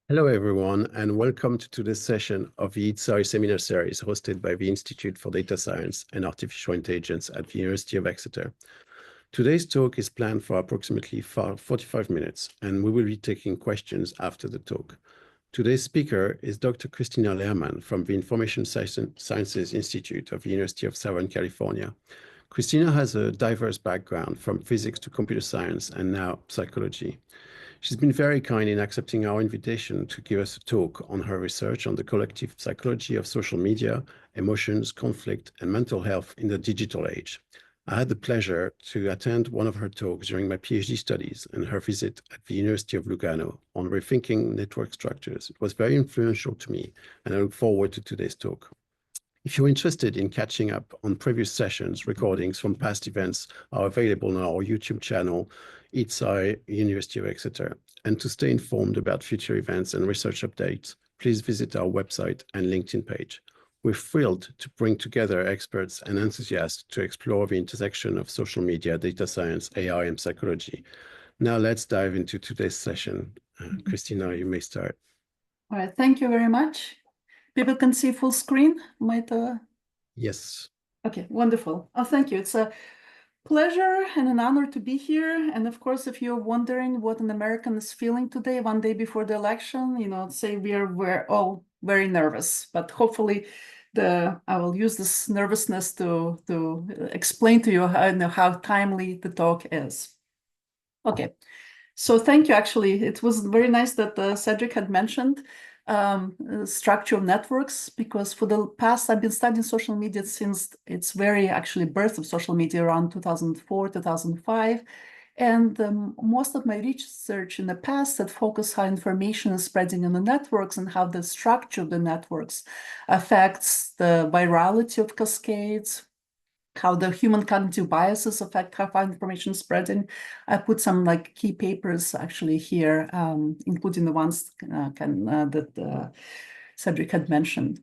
Hello, everyone, and welcome to today's session of the IDSAI seminar series hosted by the Institute for Data Science and Artificial Intelligence at the University of Exeter. Today's talk is planned for approximately 45 minutes, and we will be taking questions after the talk. Today's speaker is Dr. Kristina Lerman from the Information Sciences Institute of the University of Southern California. Kristina has a diverse background from physics to computer science and now psychology. She's been very kind in accepting our invitation to give us a talk on her research on the collective psychology of social media, emotions, conflict, and mental health in the digital age. I had the pleasure to attend one of her talks during my PhD studies and her visit at the University of Lugano on rethinking network structures. It was very influential to me, and I look forward to today's talk. If you're interested in catching up on previous sessions, recordings from past events are available on our YouTube channel, IDSAI University of Exeter. And to stay informed about future events and research updates, please visit our website and LinkedIn page. We're thrilled to bring together experts and enthusiasts to explore the intersection of social media, data science, AI, and psychology. Now let's dive into today's session. Kristina, you may start. All right, thank you very much. People can see full screen? Yes. Okay, wonderful. Oh, thank you. It's a pleasure and an honor to be here. And of course, if you're wondering what an American is feeling today, one day before the election, say we're all very nervous, but hopefully I will use this nervousness to explain to you how timely the talk is. Okay, so thank you. Actually, it was very nice that Cédric had mentioned structure of networks, because for the past, I've been studying social media since its very actually birth of social media around 2004, 2005. And most of my research in the past had focused how information is spreading in the networks and how the structure of the networks affects the virality of cascades, how the human cognitive biases affect how information is spreading. I put some key papers actually here, including the ones that Cédric had mentioned.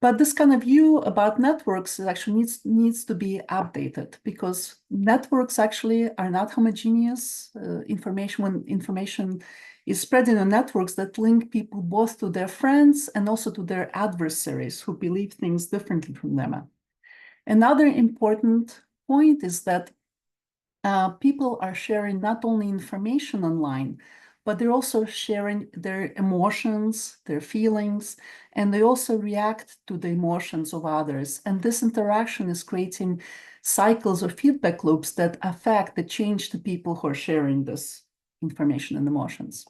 But this kind of view about networks actually needs to be updated, because networks actually are not homogeneous. When information is spread in the networks that link people both to their friends and also to their adversaries who believe things differently from them. Another important point is that people are sharing not only information online, but they're also sharing their emotions, their feelings, and they also react to the emotions of others. And this interaction is creating cycles or feedback loops that affect the change to people who are sharing this information and emotions.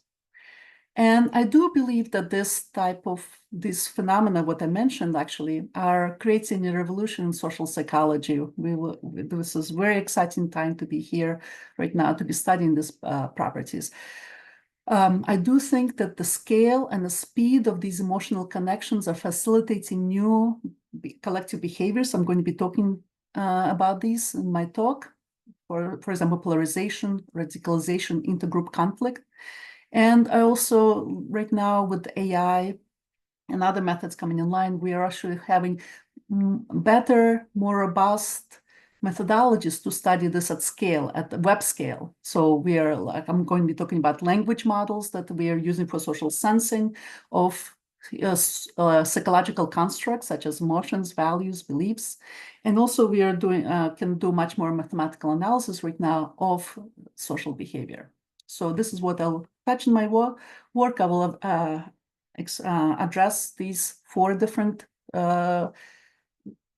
And I do believe that this phenomena, what I mentioned actually, are creating a revolution in social psychology. This is a very exciting time to be here right now, to be studying these properties. I do think that the scale and the speed of these emotional connections are facilitating new collective behaviors. I'm going to be talking about these in my talk. For example, polarization, radicalization, intergroup conflict. And I also, right now with AI and other methods coming in line, we are actually having better, more robust methodologies to study this at scale, at the web scale. So I'm going to be talking about language models that we are using for social sensing of psychological constructs such as emotions, values, beliefs. And also we are can do much more mathematical analysis right now of social behavior. So this is what I'll touch in my work. I will address these 4 different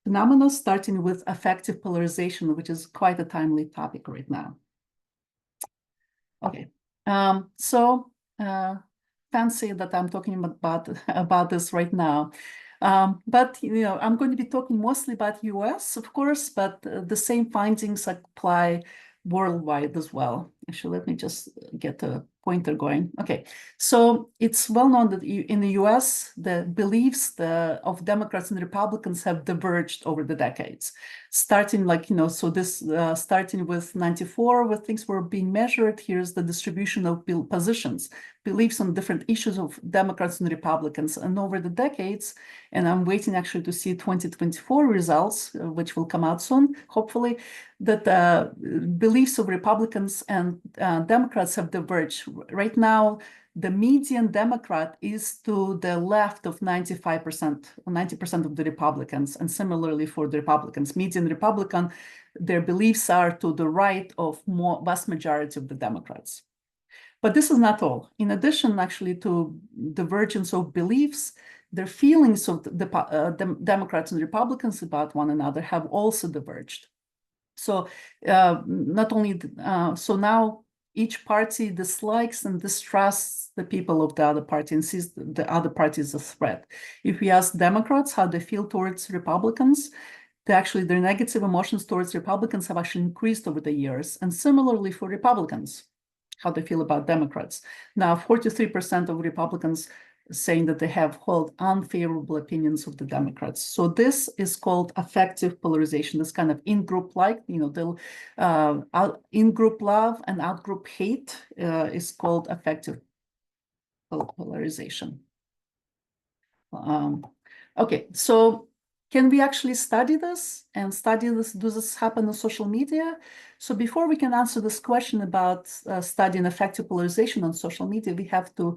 phenomena, starting with affective polarization, which is quite a timely topic right now. Okay, fancy that I'm talking about this right now. But I'm going to be talking mostly about US, of course, but the same findings apply worldwide as well. Actually, let me just get a pointer going. Okay, so it's well known that in the US, the beliefs of Democrats and Republicans have diverged over the decades. Starting starting with 94, where things were being measured, here's the distribution of positions, beliefs on different issues of Democrats and Republicans. And over the decades, and I'm waiting actually to see 2024 results, which will come out soon, hopefully, that beliefs of Republicans and Democrats have diverged. Right now, the median Democrat is to the left of 95%, 90% of the Republicans, and similarly for the Republicans. Median Republican, their beliefs are to the right of vast majority of the Democrats. But this is not all. In addition, actually, to divergence of beliefs, their feelings of the Democrats and Republicans about one another have also diverged. So not only, so now each party dislikes and distrusts the people of the other party and sees the other party as a threat. If we ask Democrats how they feel towards Republicans, their negative emotions towards Republicans have actually increased over the years. And similarly for Republicans, how they feel about Democrats. Now, 43% of Republicans saying that they have held unfavorable opinions of the Democrats. So this is called affective polarization. This kind of in-group like, in-group love and out-group hate is called affective polarization. Okay, so can we actually study this and does this happen on social media? So before we can answer this question about studying affective polarization on social media, we have to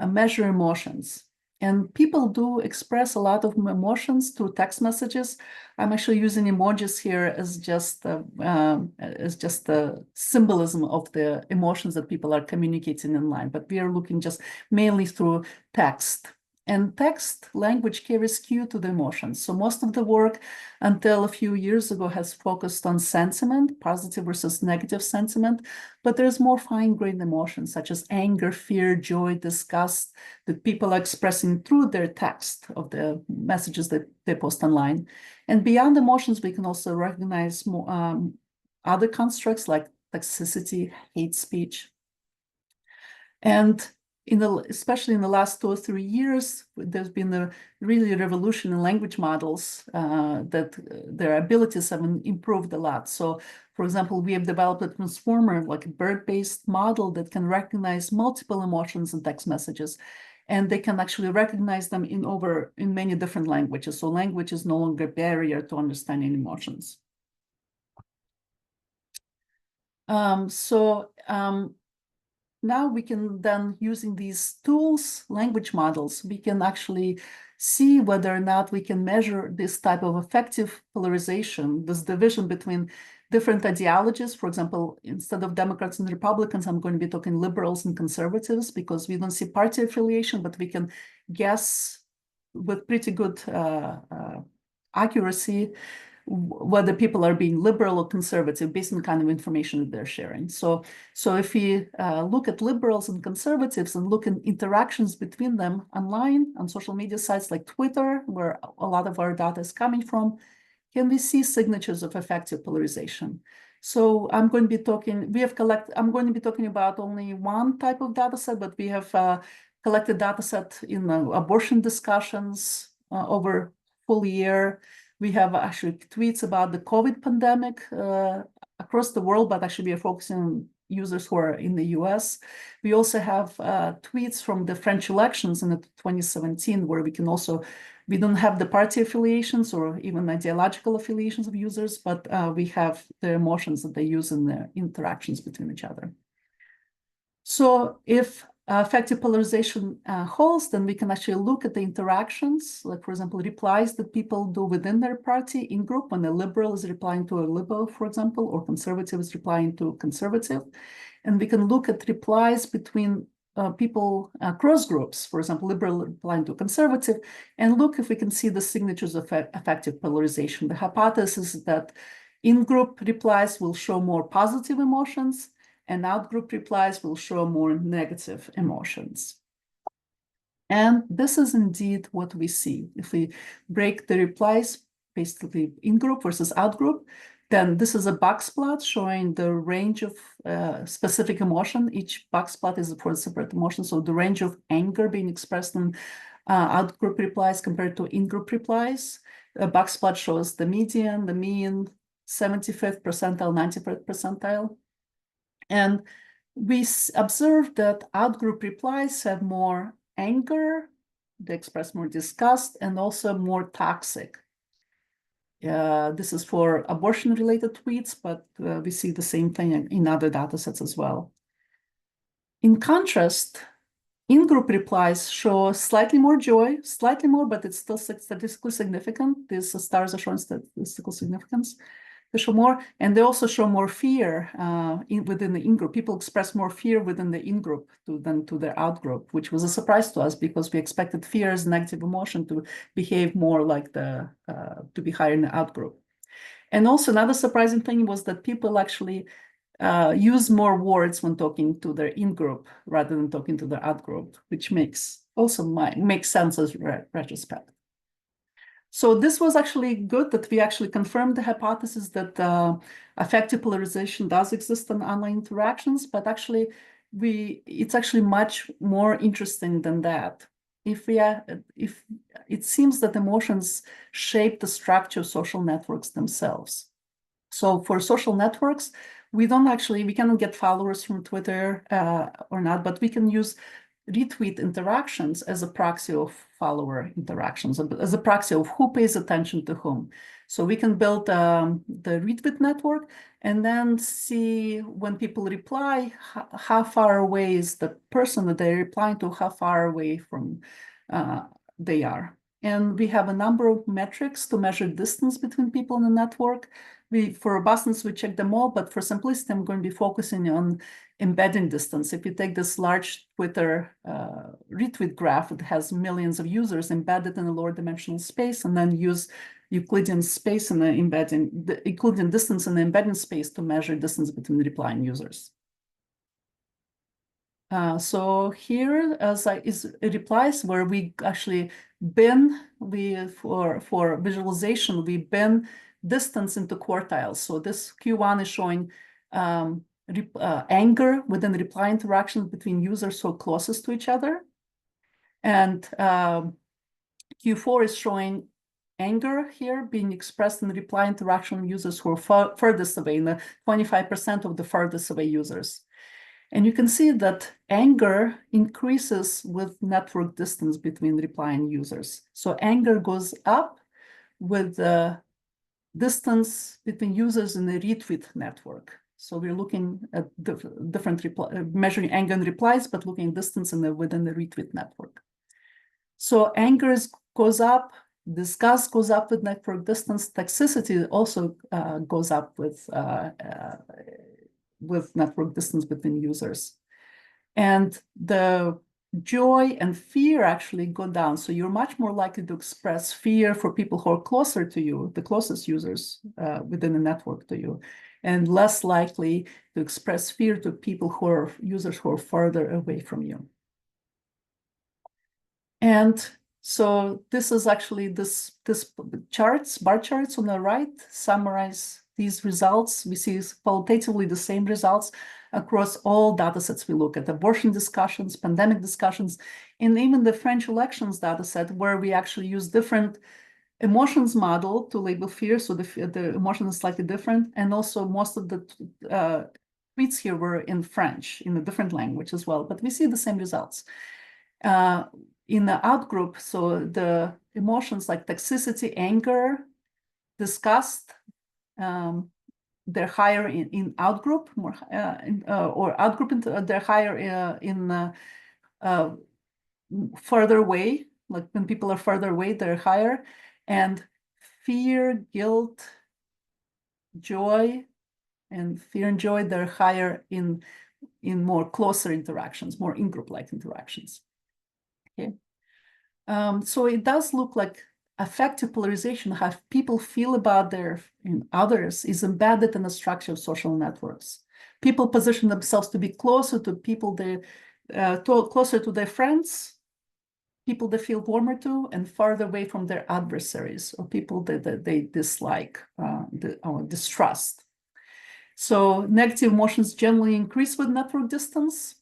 measure emotions. And people do express a lot of emotions through text messages. I'm actually using emojis here as just the symbolism of the emotions that people are communicating online. But we are looking just mainly through text. And text language carries cue to the emotions. So most of the work until a few years ago has focused on sentiment, positive versus negative sentiment, but there's more fine-grained emotions such as anger, fear, joy, disgust that people are expressing through their text of the messages that they post online. And beyond emotions, we can also recognize more, other constructs like toxicity, hate speech. And especially in the last 2 or 3 years, there's been a really revolution in language models that their abilities have improved a lot. So, for example, we have developed a transformer, like a BERT-based model that can recognize multiple emotions in text messages, and they can actually recognize them in many different languages. So language is no longer a barrier to understanding emotions. Now we can then, using these tools, language models, we can actually see whether or not we can measure this type of affective polarization, this division between different ideologies. For example, instead of Democrats and Republicans, I'm going to be talking liberals and conservatives because we don't see party affiliation, but we can guess with pretty good accuracy whether people are being liberal or conservative based on the kind of information that they're sharing. So if we look at liberals and conservatives and look at interactions between them online on social media sites like Twitter, where a lot of our data is coming from, can we see signatures of affective polarization? So I'm going to be talking, I'm going to be talking about only one type of data set, but we have collected data set in abortion discussions over full year. We have actually tweets about the COVID pandemic across the world, but actually we are focusing on users who are in the US. We also have tweets from the French elections in 2017, where we don't have the party affiliations or even ideological affiliations of users, but we have the emotions that they use in their interactions between each other. So if affective polarization holds, then we can actually look at the interactions, like, for example, replies that people do within their party in group when a liberal is replying to a liberal, for example, or conservative is replying to conservative. And we can look at replies between people cross groups, for example, liberal replying to conservative, and look if we can see the signatures of affective polarization. The hypothesis is that in-group replies will show more positive emotions, and out-group replies will show more negative emotions. And this is indeed what we see. If we break the replies, basically in-group versus out-group, then this is a box plot showing the range of specific emotion. Each box plot is for a separate emotion. So the range of anger being expressed in out-group replies compared to in-group replies. A box plot shows the median, the mean, 75th percentile, 95th percentile. And we observed that out-group replies have more anger, they express more disgust, and also more toxic. This is for abortion-related tweets, but we see the same thing in other data sets as well. In contrast, in-group replies show slightly more joy, slightly more, but it's still statistically significant. These stars are showing statistical significance. They show more, and they also show more fear within the in-group. People express more fear within the in-group than to their out-group, which was a surprise to us because we expected fear as negative emotion to behave more like to be higher in the out-group. And also another surprising thing was that people actually use more words when talking to their in-group rather than talking to their out-group, which makes sense as retrospect. So this was actually good that we actually confirmed the hypothesis that affective polarization does exist in online interactions, but actually it's actually much more interesting than that. If it seems that emotions shape the structure of social networks themselves. So for social networks, we cannot get followers from Twitter or not, but we can use retweet interactions as a proxy of follower interactions, as a proxy of who pays attention to whom. So we can build the retweet network and then see when people reply, how far away is the person that they're replying to, how far away from they are. And we have a number of metrics to measure distance between people in the network. For robustness, we check them all, but for simplicity, I'm going to be focusing on embedding distance. If you take this large Twitter retweet graph, it has millions of users embedded in a lower dimensional space, and then use Euclidean space and the Euclidean distance in the embedding space to measure distance between replying users. So here is replies where we actually for visualization, we bin distance into quartiles. So this Q1 is showing anger within reply interactions between users so closest to each other. And Q4 is showing anger here being expressed in reply interaction users who are furthest away, in the 25% of the furthest away users. And you can see that anger increases with network distance between replying users. So anger goes up with the distance between users in the retweet network. So we're looking at different measuring anger and replies, but looking at distance within the retweet network. So anger goes up, disgust goes up with network distance, toxicity also goes up with network distance between users. And the joy and fear actually go down. So you're much more likely to express fear for people who are closer to you, the closest users within the network to you, and less likely to express fear to people who are users who are further away from you. And so this is actually this bar charts on the right summarize these results. We see qualitatively the same results across all data sets we look at: abortion discussions, pandemic discussions, and even the French elections data set, where we actually use different emotions model to label fear. So the emotion is slightly different. And also most of the tweets here were in French, in a different language as well, but we see the same results. In the outgroup, so the emotions like toxicity, anger, disgust, they're higher in outgroup, or outgroup, they're higher in further away, like when people are further away, they're higher. And fear, guilt, joy, and fear and joy, they're higher in more closer interactions, more in-group-like interactions. Okay. So it does look like affective polarization, how people feel about others, is embedded in the structure of social networks. People position themselves to be closer to people closer to their friends, people they feel warmer to, and farther away from their adversaries or people that they dislike or distrust. So negative emotions generally increase with network distance,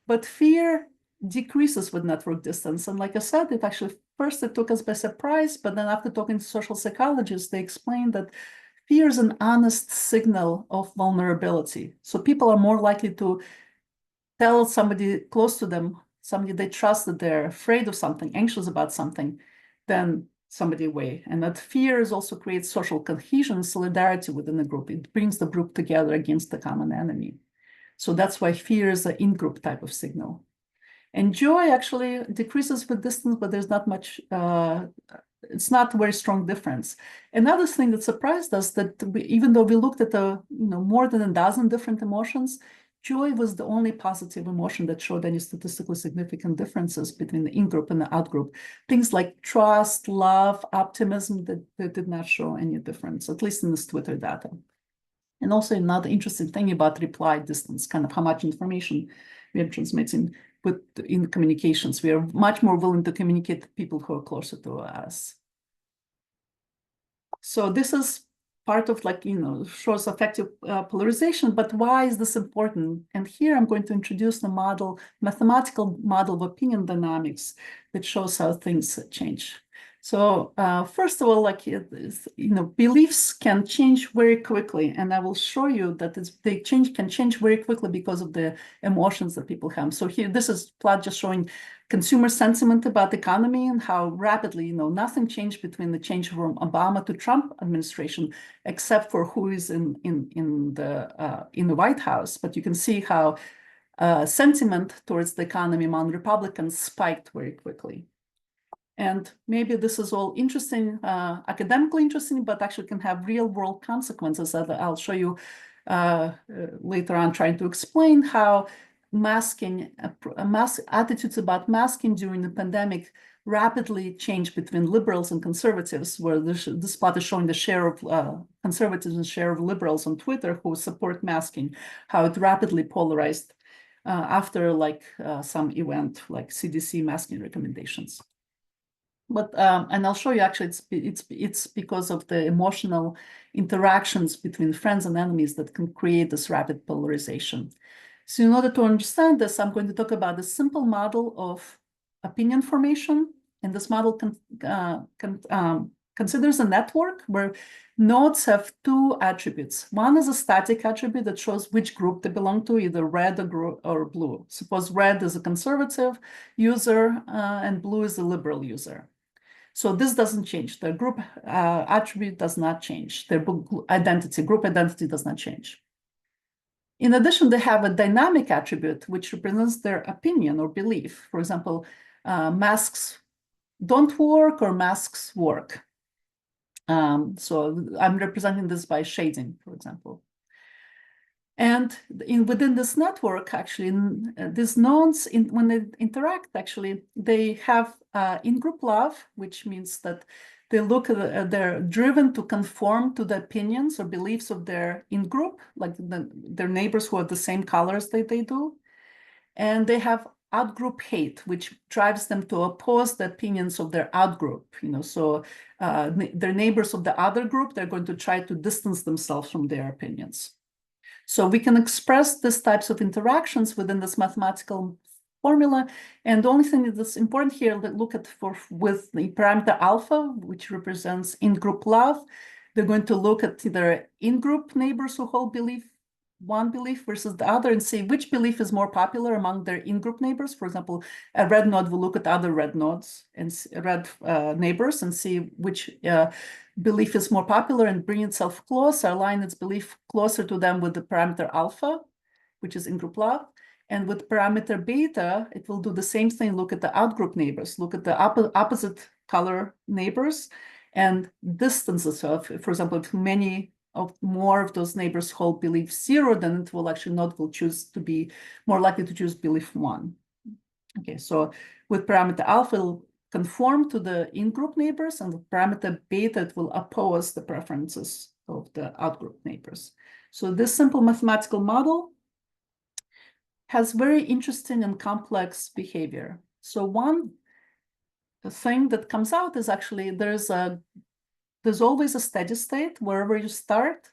but fear decreases with network distance. And like I said, it took us by surprise, but then after talking to social psychologists, they explained that fear is an honest signal of vulnerability. So people are more likely to tell somebody close to them, somebody they trust, that they're afraid of something, anxious about something, than somebody away. And that fears also creates social cohesion and solidarity within the group. It brings the group together against the common enemy. So that's why fear is an in-group type of signal. And joy actually decreases with distance, but there's not much, it's not a very strong difference. Another thing that surprised us that even though we looked at more than a dozen different emotions, joy was the only positive emotion that showed any statistically significant differences between the in-group and the out-group. Things like trust, love, optimism that did not show any difference, at least in this Twitter data. And also another interesting thing about reply distance, kind of how much information we are transmitting in communications. We are much more willing to communicate with people who are closer to us. So this is part of shows affective polarization, but why is this important? And here I'm going to introduce the mathematical model of opinion dynamics that shows how things change. So first of all, beliefs can change very quickly, and I will show you that can change very quickly because of the emotions that people have. So here, this is plot just showing consumer sentiment about the economy and how rapidly, nothing changed between the change from Obama to Trump administration, except for who is in the White House. But you can see how sentiment towards the economy among Republicans spiked very quickly. And maybe this is all interesting, academically interesting, but actually can have real world consequences that I'll show you later on, trying to explain how attitudes about masking during the pandemic rapidly changed between liberals and conservatives, where this plot is showing the share of conservatives and share of liberals on Twitter who support masking, how it rapidly polarized after some event like CDC masking recommendations. But and I'll show you actually it's because of the emotional interactions between friends and enemies that can create this rapid polarization. So in order to understand this, I'm going to talk about a simple model of opinion formation. And this model considers a network where nodes have two attributes. One is a static attribute that shows which group they belong to, either red or blue. Suppose red is a conservative user and blue is a liberal user. So this doesn't change. The group attribute does not change. Their group identity does not change. In addition, they have a dynamic attribute, which represents their opinion or belief. For example, masks don't work or masks work. So I'm representing this by shading, for example. And within this network, actually, these nodes, when they interact, actually, they have in-group love, which means that they they're driven to conform to the opinions or beliefs of their in-group, like their neighbors who are the same colors that they do. And they have out-group hate, which drives them to oppose the opinions of their out-group. So their neighbors of the other group, they're going to try to distance themselves from their opinions. So we can express these types of interactions within this mathematical formula. And the only thing that's important here, look at with the parameter alpha, which represents in-group love, they're going to look at their in-group neighbors who hold one belief versus the other and see which belief is more popular among their in-group neighbors. For example, a red node will look at other red nodes and red neighbors and see which belief is more popular and bring itself closer, align its belief closer to them with the parameter alpha, which is in-group love. And with parameter beta, it will do the same thing, look at the out-group neighbors, look at the opposite color neighbors and distances. So for example, if more of those neighbors hold belief 0, then it will actually choose to be more likely to choose belief 1. Okay, so with parameter alpha, it'll conform to the in-group neighbors, and with parameter beta, it will oppose the preferences of the out-group neighbors. So this simple mathematical model has very interesting and complex behavior. So one thing that comes out is actually there's always a steady state wherever you start,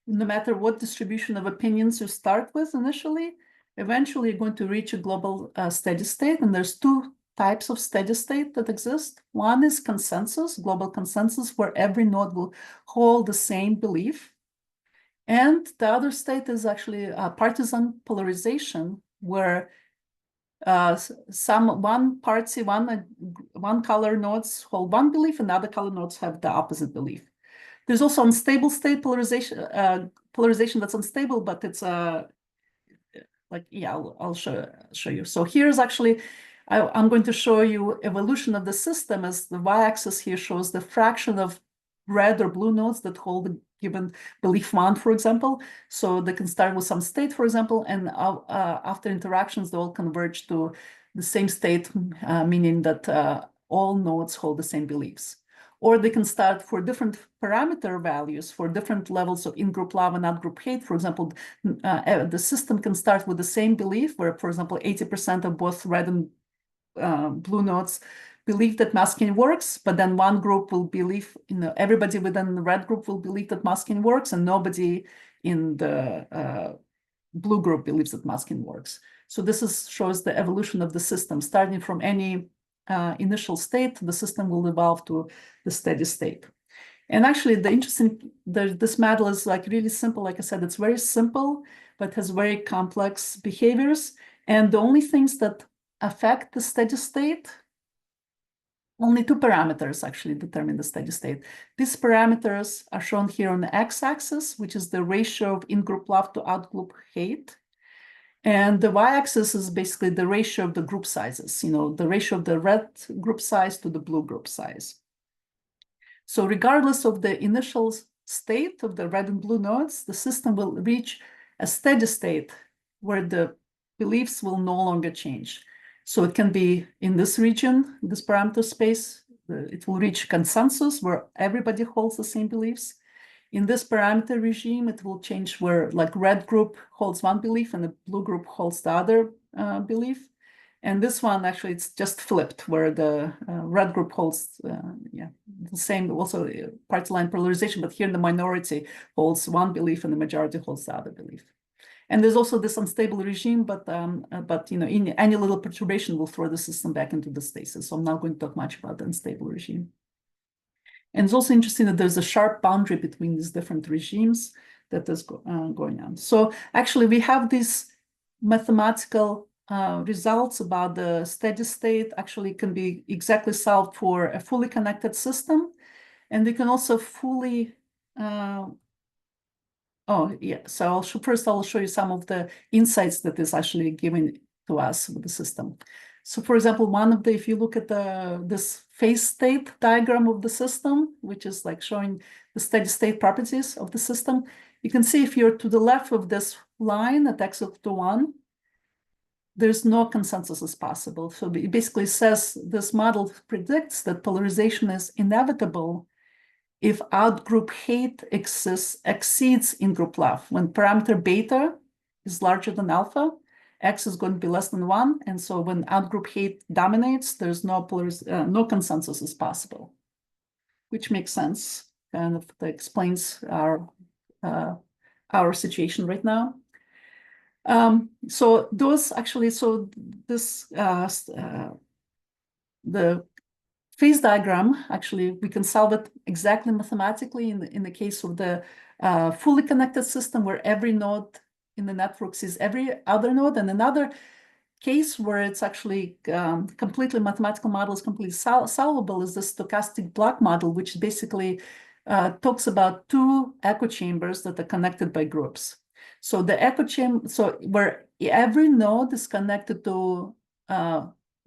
no matter what distribution of opinions you start with initially. Eventually, you're going to reach a global steady state, and there's two types of steady state that exist. One is consensus, global consensus, where every node will hold the same belief. And the other state is actually partisan polarization, where one color nodes hold one belief, and other color nodes have the opposite belief. There's also unstable state polarization that's unstable, but it's I'll show you. So here's actually, I'm going to show you evolution of the system, as the y-axis here shows the fraction of red or blue nodes that hold a given belief one, for example. So they can start with some state, for example, and after interactions, they all converge to the same state, meaning that all nodes hold the same beliefs. Or they can start for different parameter values for different levels of in-group love and out-group hate. For example, the system can start with the same belief where, for example, 80% of both red and blue nodes believe that masking works, but then one group will believe, everybody within the red group will believe that masking works, and nobody in the blue group believes that masking works. So this shows the evolution of the system. Starting from any initial state, the system will evolve to the steady state. And actually, this model is like really simple. Like I said, it's very simple, but has very complex behaviors. And the only things that affect the steady state, only two parameters actually determine the steady state. These parameters are shown here on the x-axis, which is the ratio of in-group love to out-group hate. And the y-axis is basically the ratio of the group sizes, the ratio of the red group size to the blue group size. So regardless of the initial state of the red and blue nodes, the system will reach a steady state where the beliefs will no longer change. So it can be in this region, this parameter space, it will reach consensus where everybody holds the same beliefs. In this parameter regime, it will change where like red group holds one belief and the blue group holds the other belief. And this one, actually, it's just flipped, where the red group holds the same, also party line polarization, but here the minority holds one belief and the majority holds the other belief. And there's also this unstable regime, but in any little perturbation will throw the system back into the stasis. So I'm not going to talk much about the unstable regime. And it's also interesting that there's a sharp boundary between these different regimes that is going on. So actually, we have these mathematical results about the steady state actually can be exactly solved for a fully connected system. And we can also fully, so first I'll show you some of the insights that is actually given to us with the system. So for example, if you look at this phase state diagram of the system, which is like showing the steady state properties of the system, you can see if you're to the left of this line at x equal to 1, there's no consensus is possible. So it basically says this model predicts that polarization is inevitable if out-group hate exceeds in-group love. When parameter beta is larger than alpha, x is going to be less than 1. And so when out-group hate dominates, there's no consensus is possible, which makes sense. Kind of explains our situation right now. So the phase diagram, actually, we can solve it exactly mathematically in the case of the fully connected system where every node in the network sees every other node, and another case where it's actually completely mathematical model is completely solvable is the stochastic block model, which basically talks about two echo chambers that are connected by groups. So the echo chamber, where every node is connected to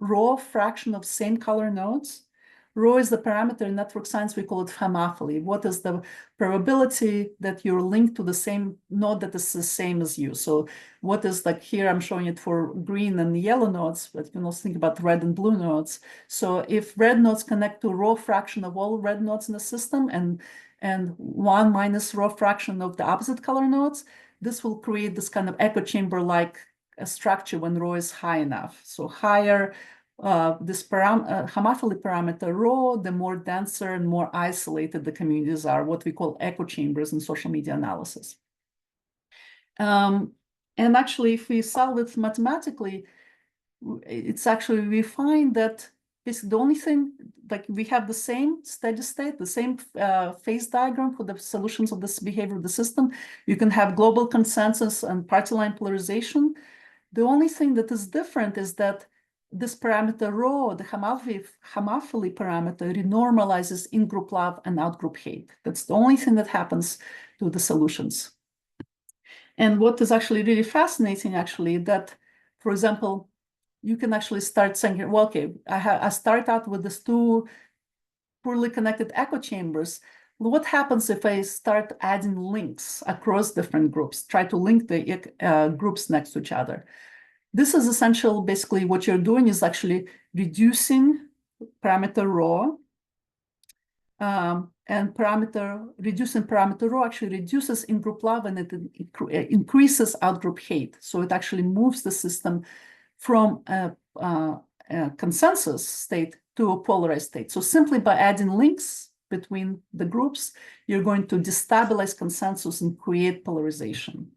row fraction of same color nodes. Rho is the parameter in network science, we call it homophily. What is the probability that you're linked to the same node that is the same as you? So what is, like here I'm showing it for green and yellow nodes, but you can also think about red and blue nodes. So if red nodes connect to rho fraction of all red nodes in the system and 1 minus rho fraction of the opposite color nodes, this will create this kind of echo chamber-like structure when rho is high enough. So higher this homophily parameter rho, the more denser and more isolated the communities are, what we call echo chambers in social media analysis. And actually, if we solve it mathematically, it's actually, we find that basically the only thing, like we have the same steady state, the same phase diagram for the solutions of this behavior of the system. You can have global consensus and party line polarization. The only thing that is different is that this parameter rho, the homophily parameter, renormalizes in-group love and out-group hate. That's the only thing that happens to the solutions. And what is actually really fascinating, actually, that, for example, you can actually start saying, well, okay, I start out with these two poorly connected echo chambers. What happens if I start adding links across different groups, try to link the groups next to each other? This is essential. Basically, what you're doing is actually reducing parameter rho, and reducing parameter rho actually reduces in-group love, and it increases out-group hate. So it actually moves the system from a consensus state to a polarized state. So simply by adding links between the groups, you're going to destabilize consensus and create polarization.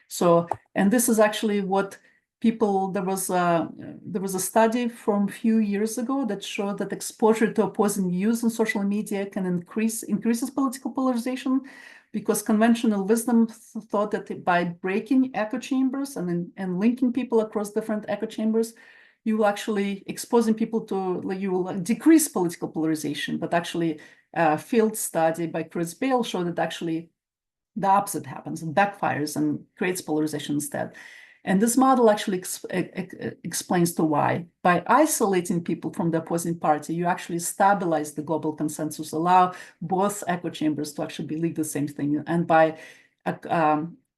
So, and this is actually what there was a study from a few years ago that showed that exposure to opposing views on social media can increases political polarization, because conventional wisdom thought that by breaking echo chambers and linking people across different echo chambers, you will actually exposing people to, you will decrease political polarization. But actually, a field study by Chris Bale showed that actually the opposite happens, and backfires and creates polarization instead. And this model actually explains to why. By isolating people from the opposing party, you actually stabilize the global consensus, allow both echo chambers to actually believe the same thing. And by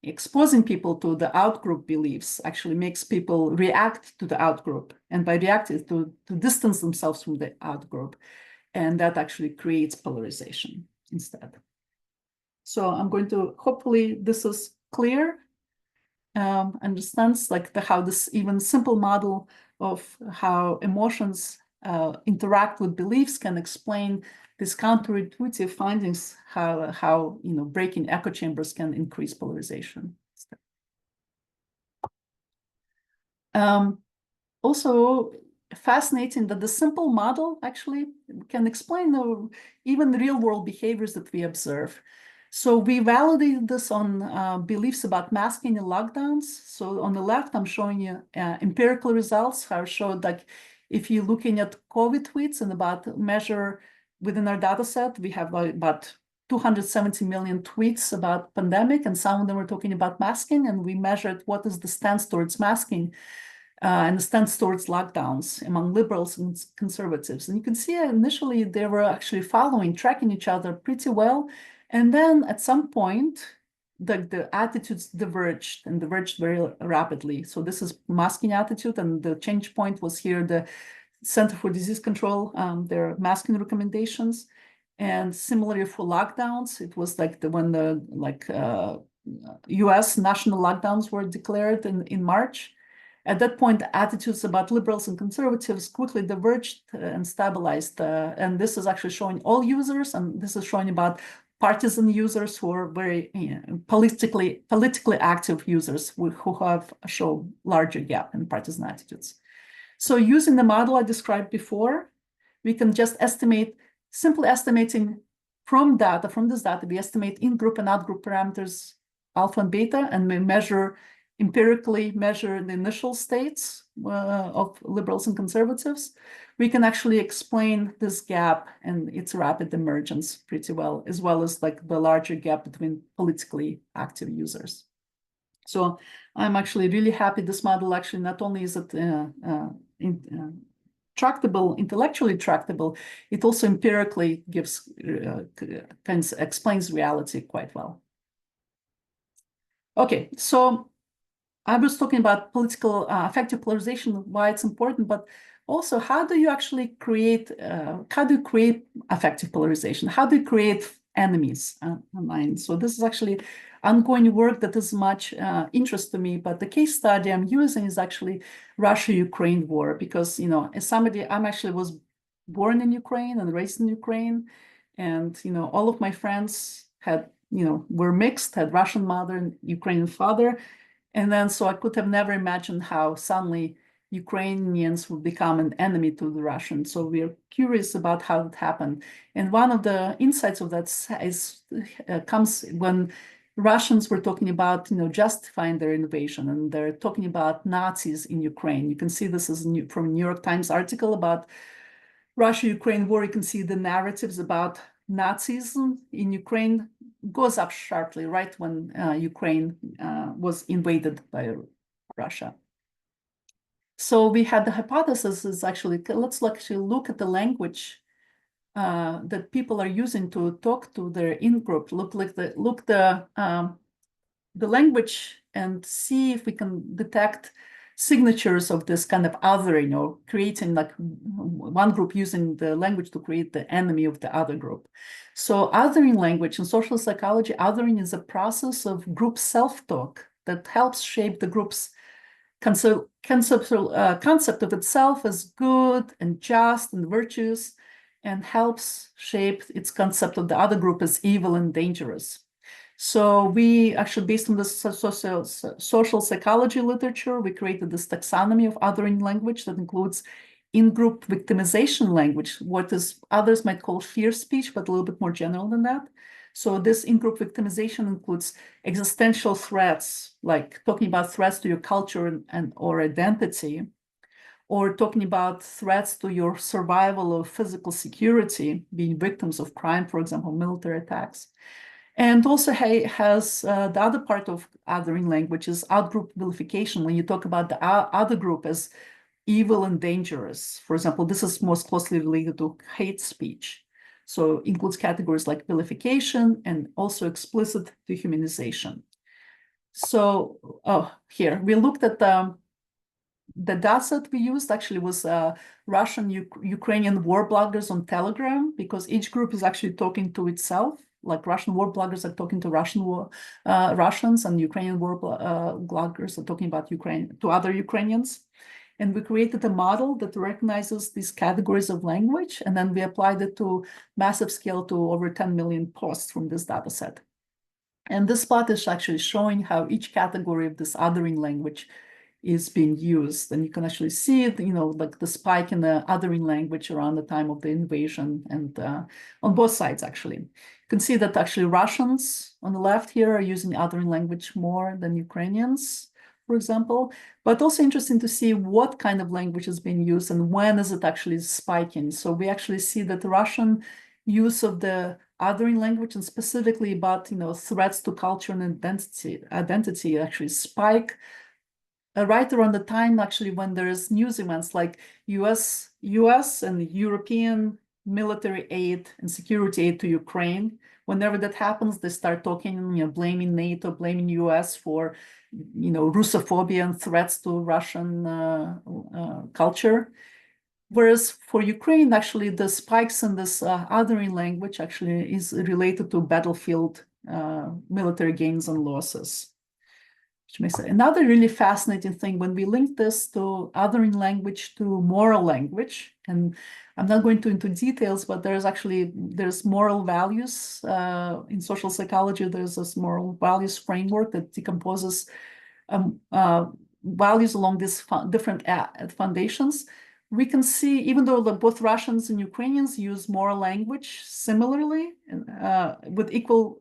exposing people to the outgroup beliefs actually makes people react to the outgroup, and by reacting to distance themselves from the outgroup. And that actually creates polarization instead. So I'm going to, hopefully this is clear, understands like how this even simple model of how emotions interact with beliefs can explain these counterintuitive findings, how breaking echo chambers can increase polarization. Also fascinating that the simple model actually can explain even real world behaviors that we observe. So we validated this on beliefs about masking and lockdowns. So on the left, I'm showing you empirical results. I showed that if you're looking at COVID tweets and about measure within our data set, we have about 270 million tweets about pandemic, and some of them were talking about masking, and we measured what is the stance towards masking and the stance towards lockdowns among liberals and conservatives. And you can see initially they were actually tracking each other pretty well. And then at some point, the attitudes diverged very rapidly. So this is masking attitude, and the change point was here, the Center for Disease Control, their masking recommendations. And similarly for lockdowns, it was like when the US national lockdowns were declared in March. At that point, attitudes about liberals and conservatives quickly diverged and stabilized. And this is actually showing all users, and this is showing about partisan users who are very politically active users who have shown larger gap in partisan attitudes. So using the model I described before, we can just simply estimating from this data, we estimate in-group and out-group parameters alpha and beta, and we empirically measure the initial states of liberals and conservatives. We can actually explain this gap and its rapid emergence pretty well as like the larger gap between politically active users. So I'm actually really happy this model actually not only is it tractable, intellectually tractable, it also empirically explains reality quite well. Okay, so I was talking about political affective polarization, why it's important, but also how do you actually create affective polarization? How do you create enemies online? So this is actually ongoing work that is much interest to me, but the case study I'm using is actually Russia-Ukraine war, because, as somebody, was born in Ukraine and raised in Ukraine, and, all of my friends were mixed, had Russian mother and Ukrainian father. And then, so I could have never imagined how suddenly Ukrainians would become an enemy to the Russians. So we're curious about how it happened. And one of the insights of that comes when Russians were talking about, justifying their invasion, and they're talking about Nazis in Ukraine. You can see this is from a New York Times article about Russia-Ukraine war. You can see the narratives about Nazism in Ukraine goes up sharply right when Ukraine was invaded by Russia. So we had the hypothesis is actually, let's actually look at the language that people are using to talk to their in-group, look the language and see if we can detect signatures of this kind of othering, or creating like one group using the language to create the enemy of the other group. So othering language in social psychology, othering is a process of group self-talk that helps shape the group's concept of itself as good and just and virtuous, and helps shape its concept of the other group as evil and dangerous. So we actually, based on the social psychology literature, we created this taxonomy of othering language that includes in-group victimization language, what others might call fear speech, but a little bit more general than that. So this in-group victimization includes existential threats, like talking about threats to your culture or identity, or talking about threats to your survival or physical security, being victims of crime, for example, military attacks. And also has the other part of othering language is out-group vilification, when you talk about the other group as evil and dangerous. For example, this is most closely related to hate speech. So includes categories like vilification and also explicit dehumanization. So here, we looked at the dataset we used actually was Russian, Ukrainian war bloggers on Telegram, because each group is actually talking to itself. Like Russian war bloggers are talking to Russians, and Ukrainian war bloggers are talking about Ukraine to other Ukrainians. And we created a model that recognizes these categories of language, and then we applied it to massive scale to over 10 million posts from this data set. And this plot is actually showing how each category of this othering language is being used. And you can actually see it, like the spike in the othering language around the time of the invasion, and on both sides, actually. You can see that actually Russians on the left here are using othering language more than Ukrainians, for example. But also interesting to see what kind of language is being used and when is it actually spiking. So we actually see that the Russian use of the othering language, and specifically about threats to culture and identity actually spike right around the time actually when there's news events like US and European military aid and security aid to Ukraine. Whenever that happens, they start talking, blaming NATO, blaming US for, Russophobia and threats to Russian culture. Whereas for Ukraine, actually, the spikes in this othering language actually is related to battlefield military gains and losses. Which makes it another really fascinating thing when we link this to othering language to moral language. And I'm not going into details, but there's moral values in social psychology. There's this moral values framework that decomposes values along these different foundations. We can see, even though both Russians and Ukrainians use moral language similarly with equal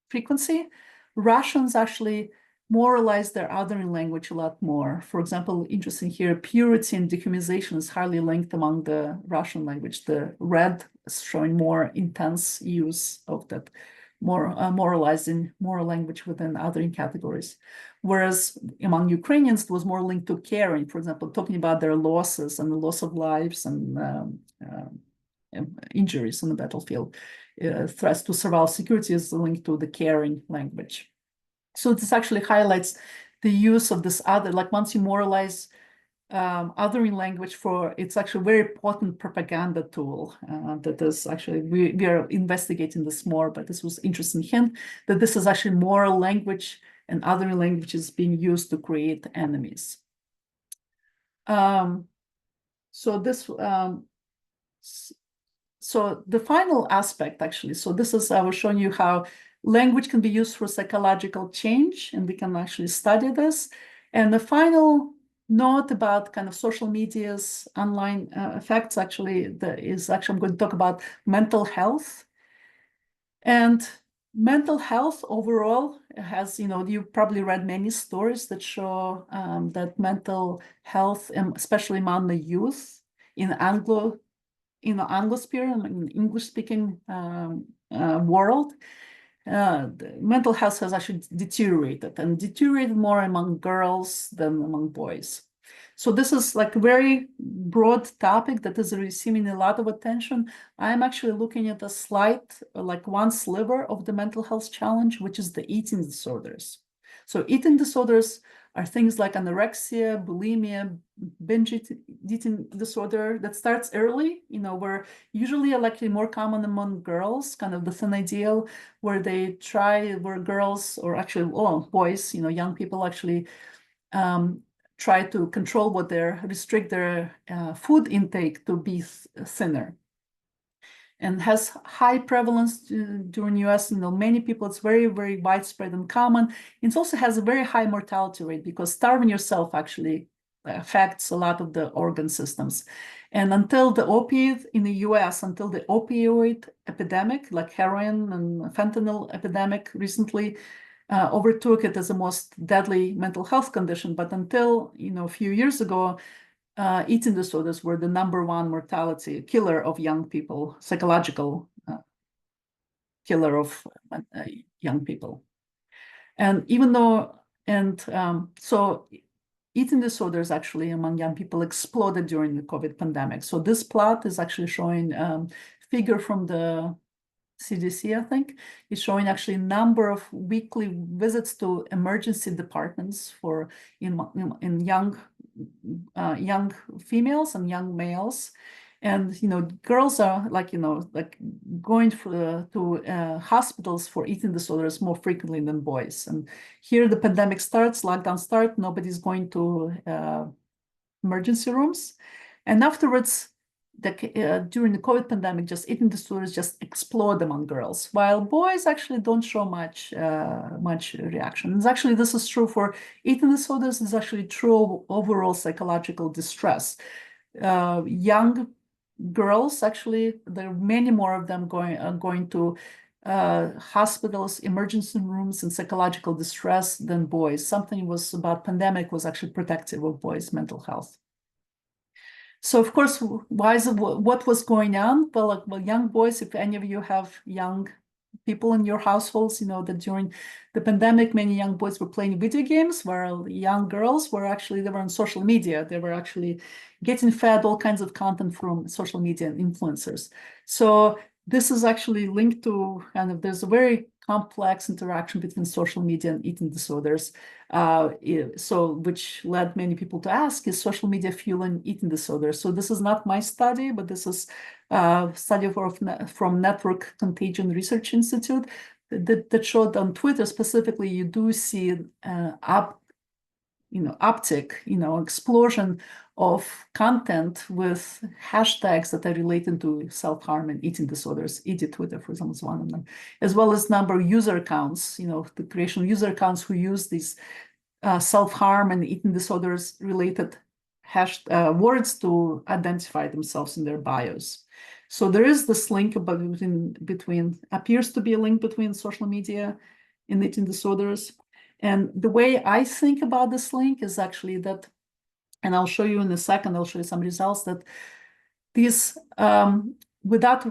frequency, Russians actually moralize their othering language a lot more. For example, interesting here, purity and dehumanization is highly linked among the Russian language. The red is showing more intense use of that, more moralizing moral language within othering categories. Whereas among Ukrainians, it was more linked to caring, for example, talking about their losses and the loss of lives and injuries on the battlefield. Threats to survival security is linked to the caring language. So this actually highlights the use of this other, like once you moralize othering language it's actually a very potent propaganda tool that is actually, we are investigating this more, but this was interesting hint that this is actually moral language and othering language is being used to create enemies. So the final aspect actually, so this is, I was showing you how language can be used for psychological change, and we can actually study this. And the final note about kind of social media's online effects actually I'm going to talk about mental health. And mental health overall has, you probably read many stories that show that mental health, especially among the youth in Anglosphere, in English-speaking world, the mental health has actually deteriorated more among girls than among boys. So this is like a very broad topic that is receiving a lot of attention. I'm actually looking at a slight, like one sliver of the mental health challenge, which is the eating disorders. So eating disorders are things like anorexia, bulimia, binge eating disorder that starts early, where usually likely more common among girls, kind of the thin ideal, where girls or actually boys, young people actually try to restrict their food intake to be thinner, and has high prevalence during US. Many people, it's very, very widespread and common. It also has a very high mortality rate because starving yourself actually affects a lot of the organ systems. And until the opioid in the US, until the opioid epidemic, like heroin and fentanyl epidemic recently overtook it as the most deadly mental health condition. But until, a few years ago, eating disorders were the #1 mortality killer of young people, psychological killer of young people. And so eating disorders actually among young people exploded during the COVID pandemic. So this plot is actually showing figure from the CDC, I think, is showing actually a number of weekly visits to emergency departments in young females and young males. And girls are like going to hospitals for eating disorders more frequently than boys. And here the pandemic starts, lockdown starts, nobody's going to emergency rooms, and afterwards, during the COVID pandemic, just eating disorders just explode among girls, while boys actually don't show much reaction. This is true for eating disorders. It's actually true of overall psychological distress. Young girls, actually, there are many more of them going to hospitals, emergency rooms, and psychological distress than boys. Something was about pandemic was actually protective of boys' mental health. So of course, what was going on? Well, young boys, if any of you have young people in your households, that during the pandemic, many young boys were playing video games, while young girls they were on social media. They were actually getting fed all kinds of content from social media influencers. So this is actually linked to there's a very complex interaction between social media and eating disorders. Which led many people to ask, is social media fueling eating disorders? So this is not my study, but this is a study from Network Contagion Research Institute that showed on Twitter specifically, you do see uptick, explosion of content with hashtags that are related to self-harm and eating disorders. Eat Twitter, for example, is one of them, as well as number of user accounts, the creation of user accounts who use these self-harm and eating disorders related words to identify themselves in their bios. So there is this link appears to be a link between social media and eating disorders. And the way I think about this link is actually that, and I'll show you in a second, I'll show you some results, that these, without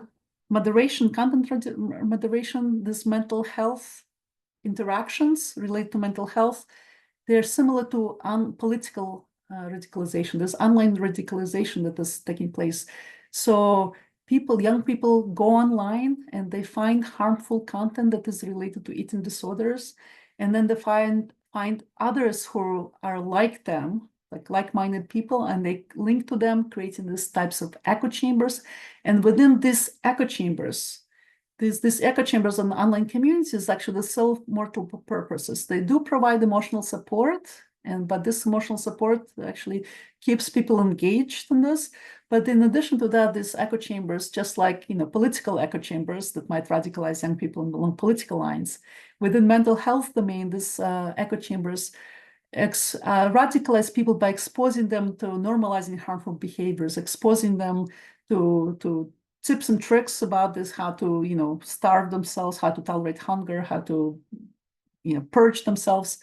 moderation, content moderation, this mental health interactions related to mental health, they're similar to political radicalization. There's online radicalization that is taking place. So young people go online and they find harmful content that is related to eating disorders. And then they find others who are like them, like-minded people, and they link to them, creating these types of echo chambers. And within these echo chambers, these echo chambers and online communities actually serve multiple purposes. They do provide emotional support, but this emotional support actually keeps people engaged in this. But in addition to that, these echo chambers, just like political echo chambers that might radicalize young people along political lines, within mental health domain, these echo chambers radicalize people by exposing them to normalizing harmful behaviors, exposing them to tips and tricks about this, how to, you know, starve themselves, how to tolerate hunger, how to, you know, purge themselves,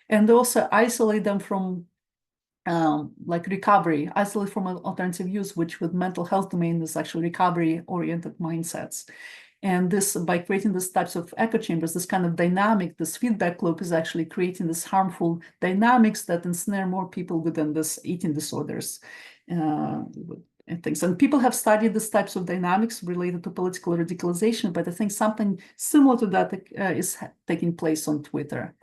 and also isolate them from like recovery, isolate from alternative use, which with mental health domain is actually recovery-oriented mindsets. And this, by creating these types of echo chambers, this kind of dynamic, this feedback loop is actually creating this harmful dynamics that ensnare more people within this eating disorders and things. And people have studied these types of dynamics related to political radicalization, but I think something similar to that is taking place on Twitter.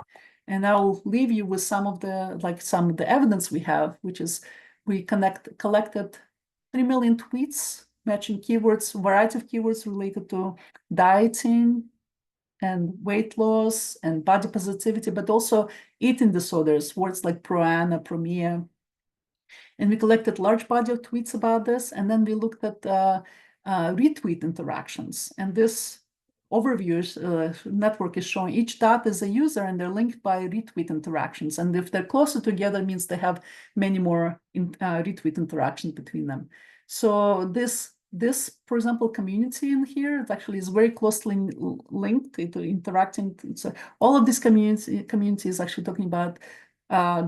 And I'll leave you with some of the evidence we have, which is we collected 3 million tweets matching keywords, variety of keywords related to dieting and weight loss and body positivity, but also eating disorders, words like pro-ana, pro-mia. And we collected large body of tweets about this, and then we looked at retweet interactions. And this overview network is showing each dot is a user, and they're linked by retweet interactions. And if they're closer together, it means they have many more retweet interactions between them. So this, for example, community in here, it actually is very closely linked to interacting. So all of these community is actually talking about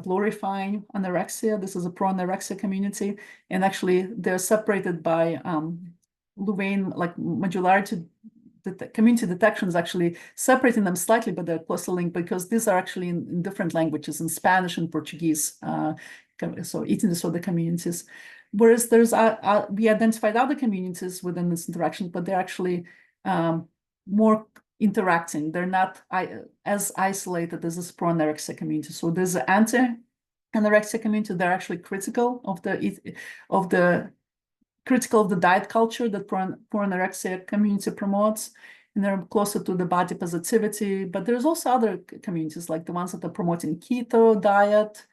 glorifying anorexia. This is a pro-anorexia community, and actually they're separated by Louvain, like modularity. The community detection is actually separating them slightly, but they're closely linked because these are actually in different languages, in Spanish and Portuguese. So eating disorder communities. Whereas there's we identified other communities within this interaction, but they're actually more interacting. They're not as isolated as this pro-anorexia community. So there's an anti-anorexia community. They're actually critical of the diet culture that pro-anorexia community promotes, and they're closer to the body positivity. But there's also other communities, like the ones that are promoting keto diet,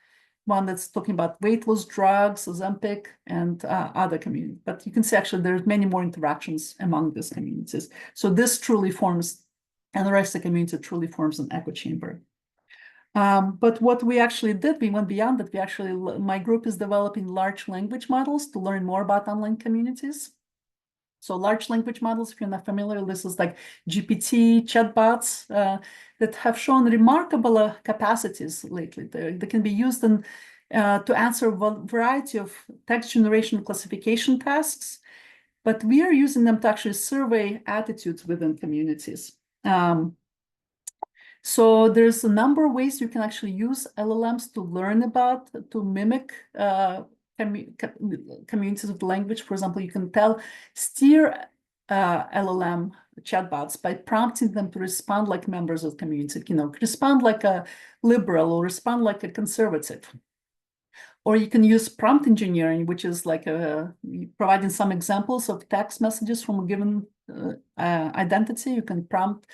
one that's talking about weight loss drugs, Ozempic, and other communities. But you can see actually there's many more interactions among these communities. So this truly forms, anorexia community truly forms an echo chamber. But what we actually did, we went beyond that. My group is developing large language models to learn more about online communities. So large language models, if you're not familiar, this is like GPT, chatbots that have shown remarkable capacities lately. They can be used to answer a variety of text generation classification tasks, but we are using them to actually survey attitudes within communities. So there's a number of ways you can actually use LLMs to learn about, to mimic communities of the language. For example, you can steer LLM chatbots by prompting them to respond like members of the community, respond like a liberal or respond like a conservative. Or you can use prompt engineering, which is like providing some examples of text messages from a given identity. You can prompt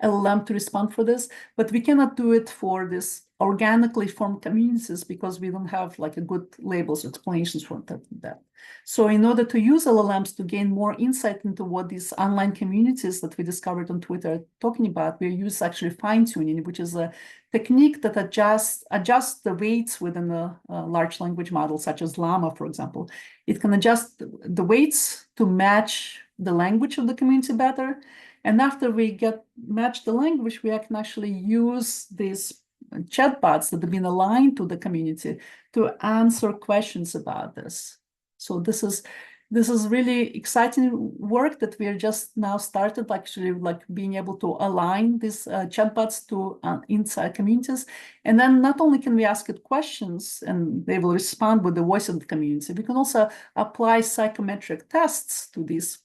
LLM to respond for this, but we cannot do it for this organically formed communities because we don't have like a good labels or explanations for that. So in order to use LLMs to gain more insight into what these online communities that we discovered on Twitter are talking about, we use actually fine-tuning, which is a technique that adjusts the weights within a large language model, such as Llama, for example. It can adjust the weights to match the language of the community better. And after we match the language, we can actually use these chatbots that have been aligned to the community to answer questions about this. So this is really exciting work that we are just now started, actually, like being able to align these chatbots to inside communities. And then not only can we ask it questions and they will respond with the voice of the community, we can also apply psychometric tests to these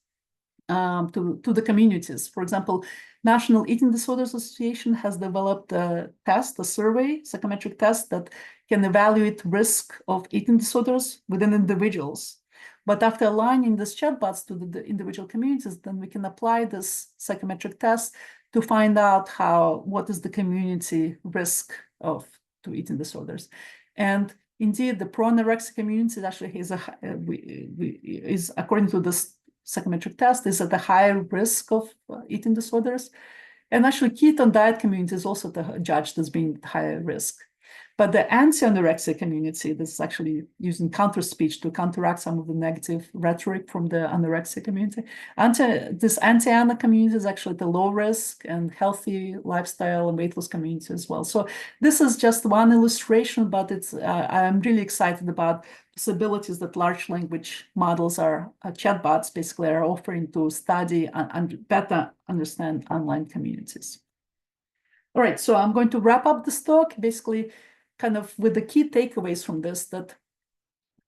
to the communities. For example, National Eating Disorders Association has developed a survey, psychometric test that can evaluate risk of eating disorders within individuals. But after aligning these chatbots to the individual communities, then we can apply this psychometric test to find out what is the community risk to eating disorders. And indeed, the pro-anorexia community actually is according to this psychometric test, is at a higher risk of eating disorders. And actually, ketone diet community is also judged as being higher risk. But the anti-anorexia community, this is actually using counter speech to counteract some of the negative rhetoric from the anorexia community. This anti-ana community is actually the low risk and healthy lifestyle and weight loss community as well. So this is just one illustration, but it's I'm really excited about possibilities that large language models are chatbots basically are offering to study and better understand online communities. All right, so I'm going to wrap up this talk basically kind of with the key takeaways from this, that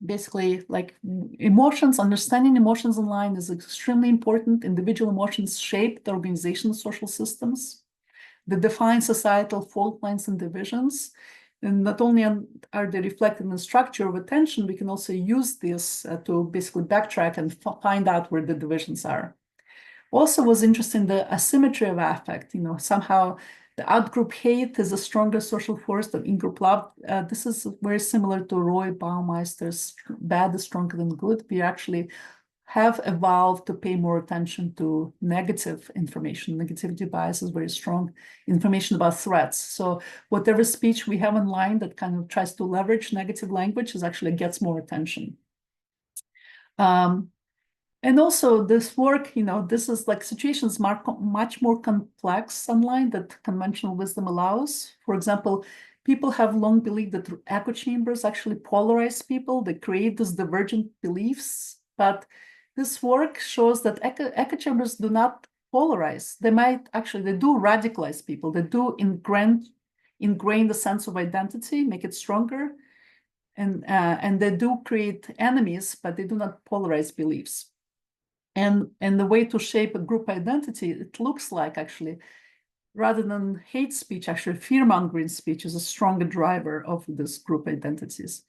basically like emotions, understanding emotions online is extremely important. Individual emotions shape the organization's social systems. They define societal fault lines and divisions. And not only are they reflected in the structure of attention, we can also use this to basically backtrack and find out where the divisions are. Also was interesting the asymmetry of affect, somehow the outgroup hate is a stronger social force than in-group love. This is very similar to Roy Baumeister's bad is stronger than good. We actually have evolved to pay more attention to negative information. Negativity bias is very strong. Information about threats. So whatever speech we have online that kind of tries to leverage negative language is actually gets more attention. And also this work, this is like situations much more complex online that conventional wisdom allows. For example, people have long believed that echo chambers actually polarize people. They create these divergent beliefs, but this work shows that echo chambers do not polarize. They do radicalize people. They do ingrain the sense of identity, make it stronger. And they do create enemies, but they do not polarize beliefs. And the way to shape a group identity, it looks like actually, rather than hate speech, actually fear-mongering speech is a stronger driver of this group identities.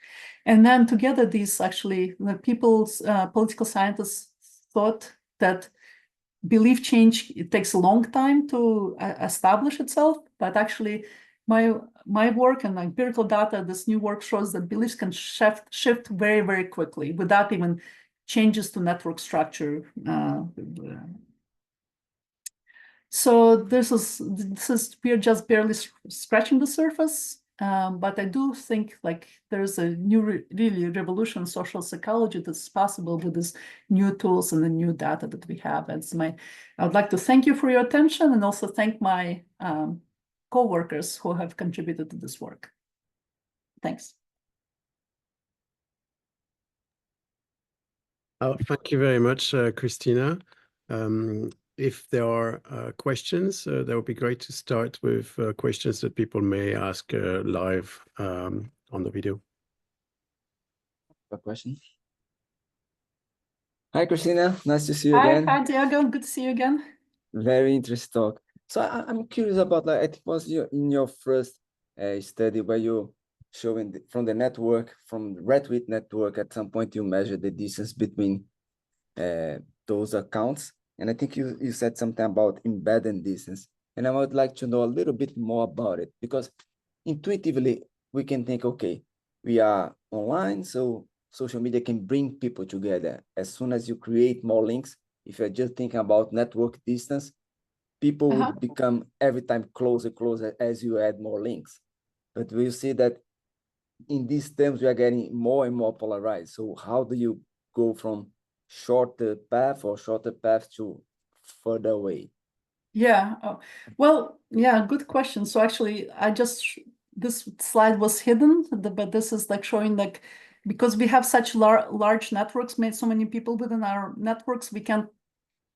And then together, these actually, political scientists thought that belief change, it takes a long time to establish itself, but actually my work and empirical data, this new work shows that beliefs can shift very, very quickly without even changes to network structure. So this is we're just barely scratching the surface, but I do think like there's a new really revolution in social psychology that's possible with these new tools and the new data that we have. I would like to thank you for your attention and also thank my co-workers who have contributed to this work. Thanks. Thank you very much, Kristina. If there are questions, that would be great to start with questions that people may ask live on the video. A question. Hi, Kristina. Nice to see you again. Hi, Diego. Good to see you again. Very interesting talk. So I'm curious about, like, it was in your first study where you showing from the network, from the retweet network, at some point you measured the distance between those accounts. And I think you said something about embedding distance. And I would like to know a little bit more about it, because intuitively we can think, okay, we are online, so social media can bring people together. As soon as you create more links, if you're just thinking about network distance, people would become every time closer as you add more links. But we see that in these terms, we are getting more and more polarized. So how do you go from shorter path to further away? Yeah, well, yeah, good question. So actually, this slide was hidden, but this is like showing like, because we have such large networks, made so many people within our networks, we can't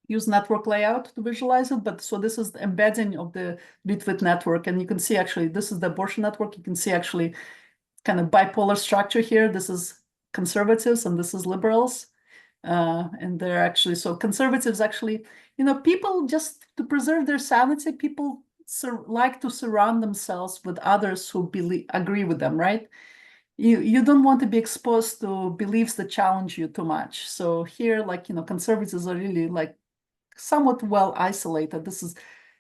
use network layout to visualize it. But so this is the embedding of the retweet network. And you can see actually, this is the abortion network. You can see actually kind of bipolar structure here. This is conservatives and this is liberals. And they're actually, so conservatives actually, people just to preserve their sanity, people like to surround themselves with others who agree with them, right? You don't want to be exposed to beliefs that challenge you too much. So here, like, conservatives are really like somewhat well isolated. This is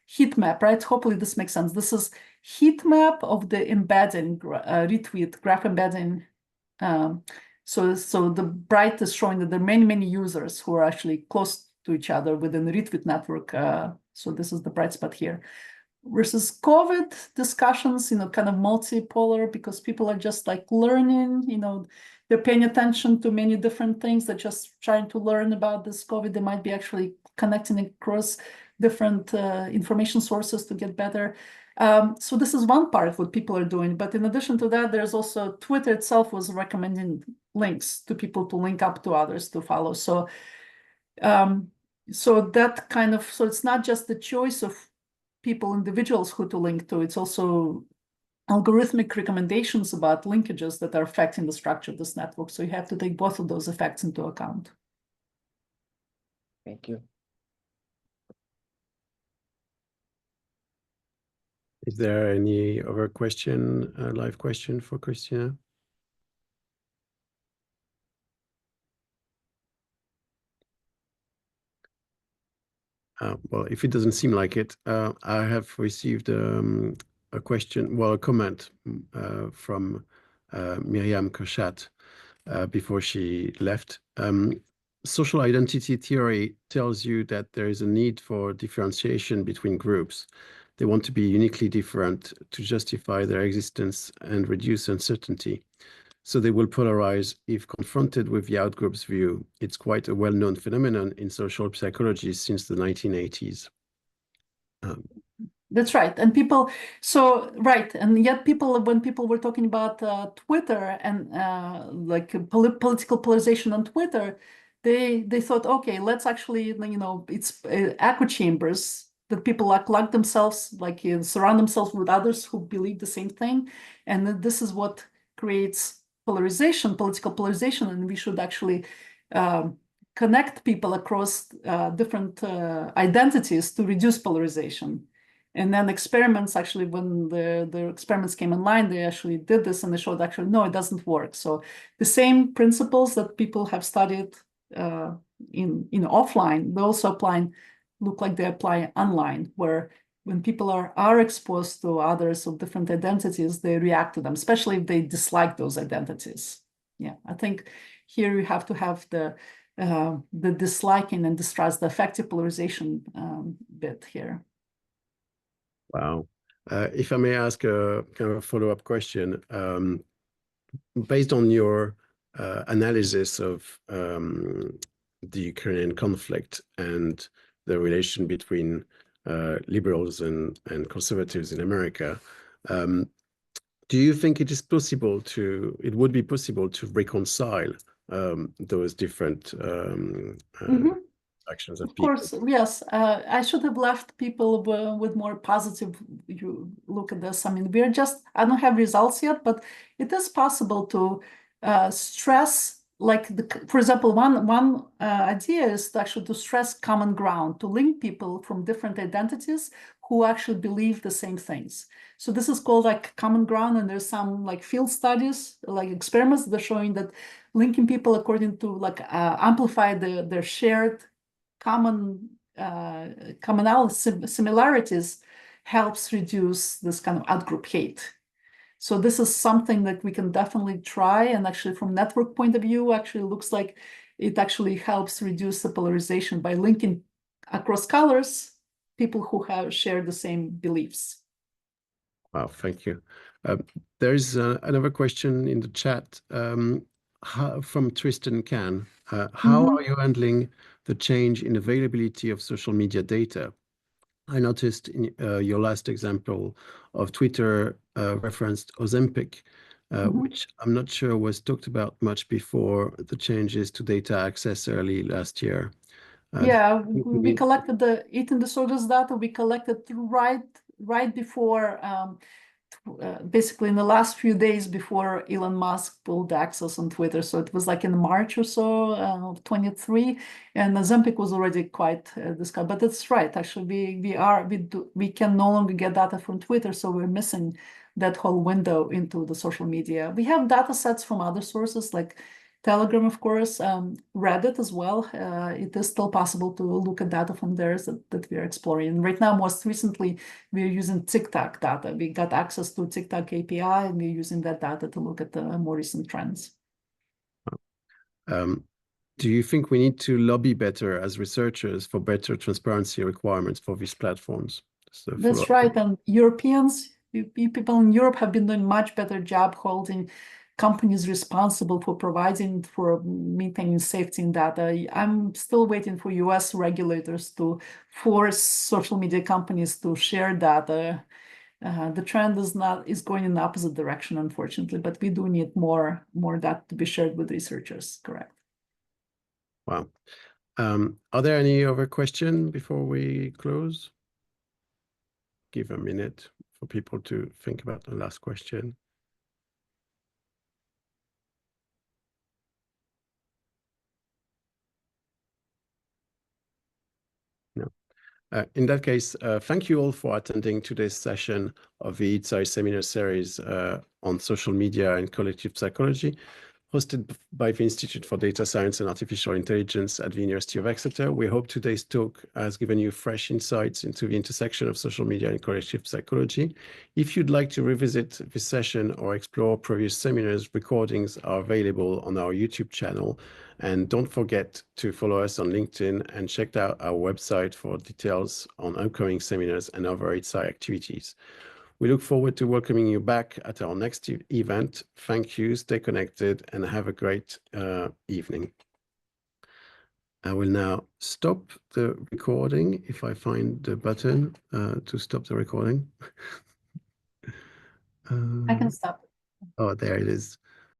heat map, right? Hopefully this makes sense. This is heat map of the embedding, retweet, graph embedding. So the bright is showing that there are many users who are actually close to each other within the retweet network. So this is the bright spot here. versus COVID discussions, kind of multipolar, because people are just like learning, they're paying attention to many different things. They're just trying to learn about this COVID. They might be actually connecting across different information sources to get better. So this is one part of what people are doing. But in addition to that, there's also Twitter itself was recommending links to people to link up to others to follow. So that kind of, so it's not just the choice of people, individuals who to link to, it's also algorithmic recommendations about linkages that are affecting the structure of this network. So you have to take both of those effects into account. Thank you. Is there any other question, live question for Kristina? Well, if it doesn't seem like it, I have received a question, well, a comment from Miriam Koshat before she left. Social identity theory tells you that there is a need for differentiation between groups. They want to be uniquely different to justify their existence and reduce uncertainty. So they will polarize if confronted with the outgroup's view. It's quite a well-known phenomenon in social psychology since the 1980s. That's right. And people, right. And yet people, when people were talking about Twitter and like political polarization on Twitter, they thought, okay, let's actually, it's echo chambers that people like lock themselves, surround themselves with others who believe the same thing. And this is what creates polarization, political polarization. And we should actually connect people across different identities to reduce polarization. And then experiments, actually, when the experiments came online, they actually did this and they showed actually, no, it doesn't work. So the same principles that people have studied in offline, they also look like they apply online, where when people are exposed to others of different identities, they react to them, especially if they dislike those identities. Yeah, I think here you have to have the disliking and distrust, the affective polarization bit here. Wow. If I may ask a kind of a follow-up question, based on your analysis of the Ukrainian conflict and the relation between liberals and conservatives in America, do you think it would be possible to reconcile those different actions of people? Of course, yes. I should have left people with more positive look at this. I mean, I don't have results yet, but it is possible to stress, for example, one idea is to stress common ground, to link people from different identities who actually believe the same things. So this is called common ground, and there's some field studies, experiments that are showing that linking people according to amplify their shared similarities helps reduce this kind of outgroup hate. So this is something that we can definitely try, and actually from network point of view, actually looks like it actually helps reduce the polarization by linking across colors people who have shared the same beliefs. Wow, thank you. There's another question in the chat from Tristan Can. How are you handling the change in availability of social media data? I noticed in your last example of Twitter referenced Ozempic, which I'm not sure was talked about much before the changes to data access early last year. Yeah, we collected the eating disorders data. We collected right before, basically in the last few days before Elon Musk pulled access on Twitter. So it was in March or so of 23, and Ozempic was already quite discussed. But that's right. Actually, we can no longer get data from Twitter, so we're missing that whole window into the social media. We have data sets from other sources like Telegram, of course, Reddit as well. It is still possible to look at data from there that we are exploring. Right now, most recently, we are using TikTok data. We got access to TikTok API, and we're using that data to look at the more recent trends. Do you think we need to lobby better as researchers for better transparency requirements for these platforms? So That's right. And Europeans, people in Europe have been doing much better job holding companies responsible for providing, for maintaining safety in data. I'm still waiting for US regulators to force social media companies to share data. The trend is going in the opposite direction, unfortunately, but we do need more data to be shared with researchers, correct? Wow. Are there any other questions before we close? Give a minute for people to think about the last question. No. In that case, thank you all for attending today's session of the IDSAI seminar series on social media and collective psychology, hosted by the Institute for Data Science and Artificial Intelligence at the University of Exeter. We hope today's talk has given you fresh insights into the intersection of social media and collective psychology. If you'd like to revisit this session or explore previous seminars, recordings are available on our YouTube channel. And don't forget to follow us on LinkedIn and check out our website for details on upcoming seminars and other IDSAI activities. We look forward to welcoming you back at our next event. Thank you, stay connected, and have a great evening. I will now stop the recording if I find the button to stop the recording. I can stop. Oh, there it is.